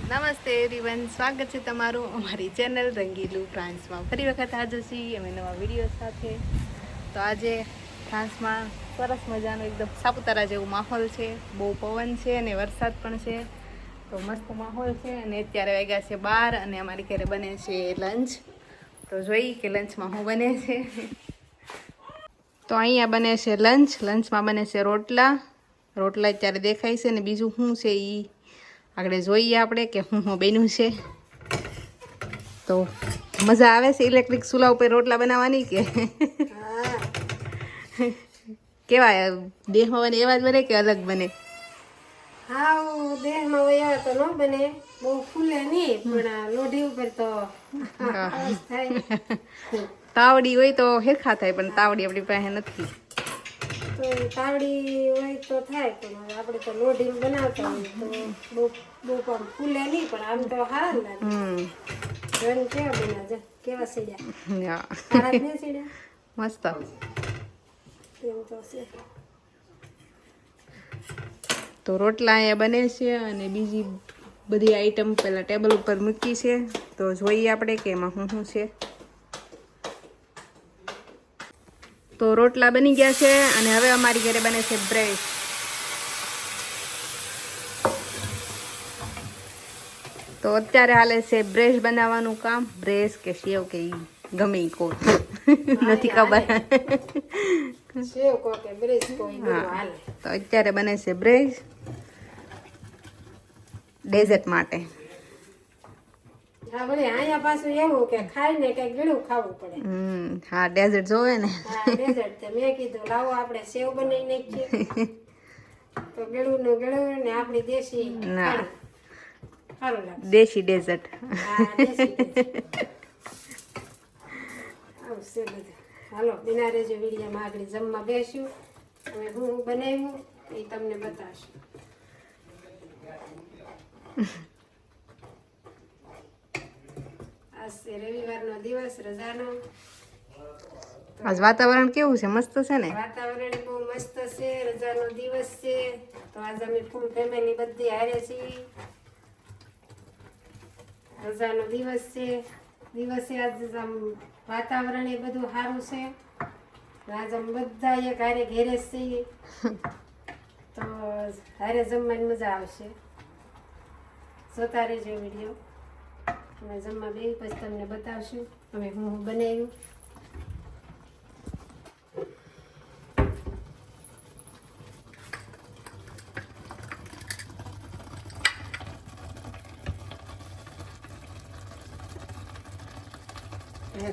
નમસ્તે એવરીવન, સ્વાગત છે તમારું અમારી ચેનલ રંગીલું ફ્રાન્સમાં. ફરી વખત હાજર છીએ અમે નવા વિડીયો સાથે. તો આજે ફ્રાન્સમાં સરસ મજાનો એકદમ સાપુતારા જેવો માહોલ છે. બહુ પવન છે અને વરસાદ પણ છે. તો મસ્ત માહોલ છે અને અત્યારે વાગ્યા છે 12 અને અમારી ઘરે બને છે લંચ. તો જોઈ કે લંચમાં શું બને છે. તો અહીંયા બને છે લંચમાં બને છે રોટલા અત્યારે દેખાય છે ને બીજું શું છે એ આગળ જોઈએ આપણે કે હું બન્યું છે. તો મજા આવે છે ઇલેક્ટ્રિક ચૂલા ઉપર રોટલા બનાવવાની કે કેવા દેહમાં બને એવા જ બને કે અલગ બને? હા, દેહમાં વયા તો ન બને, બહુ ફૂલે નહીં, પણ લોઢી ઉપર તો તાવડી હોય તો હેરખા થાય, પણ તાવડી આપણી પાસે નથી. તો તાવડી હોય તો થાય, પણ આપણે તો લોઢી બનાવતા હોય તો બહુ પણ ફૂલે નહીં, પણ આમ તો સારા લાગે. રંગ કેવા બન્યા છે, કેવા સીડ્યા, સારા જ નહીં સીડ્યા, મસ્ત એમ તો છે. તો રોટલા અહીંયા બને છે અને બીજી બધી આઈટમ પહેલાં ટેબલ ઉપર મૂકી છે. તો જોઈએ આપણે કે એમાં શું છે. તો રોટલા બની ગયા છે અને હવે અમારી ઘરે બને છે બ્રેડ. તો અત્યારે હાલે છે બ્રેડ બનાવવાનું કામ. બ્રેડ કે સેવ કે ગમે ઈ કોઈ નથી ખબર. તો અત્યારે બને છે બ્રેડ ડેઝર્ટ માટે. હા, પાછું એવું કે ખાઈને કઈ ગળું ખાવું પડે. હા, ડેઝર્ટ જોવે ને. ડેઝર્ટ મેં કીધું લાવો આપણે સેવ બનાવી નાખીએ તો ગળું નું ગળું ને આપણી દેશી ના સારું લાગે. દેશી ડેઝર્ટ. આવશે બધું. હાલો બિના રેજો વિડીયોમાં આગળ જમવા બેસ્યું. હવે હું બનાવ્યું એ તમને બતાવશું. રવિવારનો દિવસ રજાનો. આજ વાતાવરણ કેવું છે? મસ્ત છે ને? વાતાવરણ બહુ મસ્ત છે. રજાનો દિવસ છે તો આજ અમે ફૂલ ફેમિલી બધી હારે છીએ. રજાનો દિવસ છે. દિવસે આજ વાતાવરણ એ બધું સારું છે. આજ અમે બધા એક હારે ઘેરે છીએ તો હારે જમવાની મજા આવશે. જોતા રહેજો વિડીયો. અમે જમવા બે પછી તમને બતાવશું અમે હું બનાવ્યું.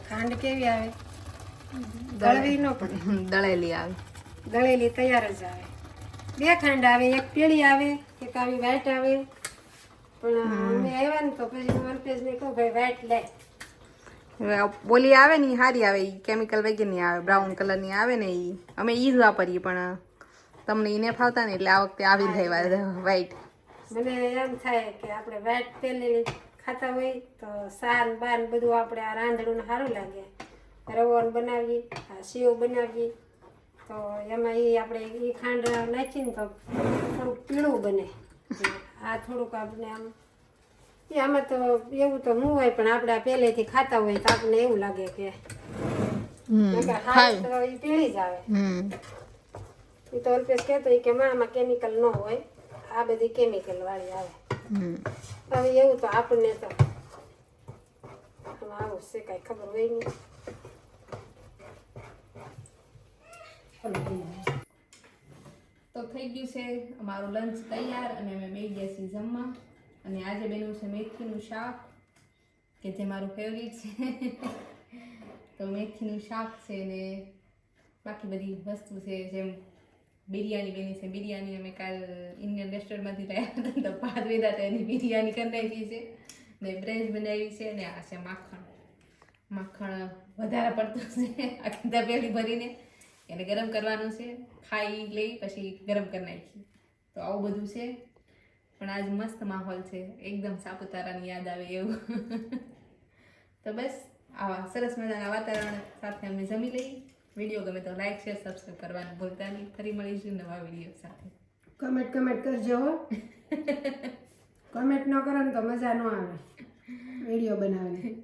ખાંડ કેવી આવે? દળવી ન પડે, દળેલી આવે. દળેલી તૈયાર જ આવે. બે ખાંડ આવે, એક પીળી આવે, એક આવી વ્હાઈટ આવે. પણ અમે આવ્યા ને તો પછી હું અલ્પેશને કહું ભાઈ વ્હાઈટ લે. બોલી આવે ને સારી આવે, એ કેમિકલ વગેરેની આવે, બ્રાઉન કલરની આવે ને એ અમે ઈ જ વાપરીએ. પણ તમને એને ફાવતા ને એટલે આ વખતે આવી જાય વ્હાઈટ. મને એમ થાય કે આપણે વ્હાઈટ પહેલેલી ખાતા હોય તો સાન બાન બધું આપણે આ રાંધણું સારું લાગે. રવોન બનાવીએ, આ સેવ બનાવીએ તો એમાં એ આપણે એ ખાંડ નાખીને તો થોડુંક પીળું બને. આ થોડુંક આપણે આમ આમાં તો એવું તો હું હોય, પણ આપણે પહેલેથી ખાતા હોય તો આપણને એવું લાગે કે હાથ તો એ પીળી જ આવે. એ તો અલ્પેશ કહેતો કે આમાં કેમિકલ ન હોય, આ બધી કેમિકલ વાળી આવે. હવે એવું તો આપણને તો આવું છે કઈ ખબર હોય નહીં. તો થઈ ગયું છે અમારું લંચ તૈયાર અને અમે બે ગયા છીએ જમવા. અને આજે બન્યું છે મેથીનું શાક કે જે મારું ફેવરિટ છે. તો મેથીનું શાક છે ને બાકી બધી વસ્તુ છે. જેમ બિરયાની બની છે. બિરયાની અમે કાલ ઇન્ડિયન રેસ્ટોરન્ટમાંથી લાવ્યા હતા તો ભાત વેદા હતા એની બિરયાની કરી નાખી છે. ને બ્રેડ બનાવી છે ને આ છે માખણ વધારે પડતું છે. આખી તપેલી ભરીને એને ગરમ કરવાનું છે. ખાઈ લઈ પછી ગરમ કરી નાખી. તો આવું બધું છે. પણ આજ મસ્ત માહોલ છે, એકદમ સાપુતારાની યાદ આવે એવું. તો બસ આવા સરસ મજાના વાતાવરણ સાથે અમે જમી લઈએ. વિડીયો ગમે તો લાઈક શેર સબસ્ક્રાઈબ કરવાનું ભૂલતા નહીં. ફરી મળીશું નવા વિડીયો સાથે. કમેન્ટ કરજો. કમેન્ટ ન કરો ને તો મજા ન આવે વિડીયો બનાવવાની.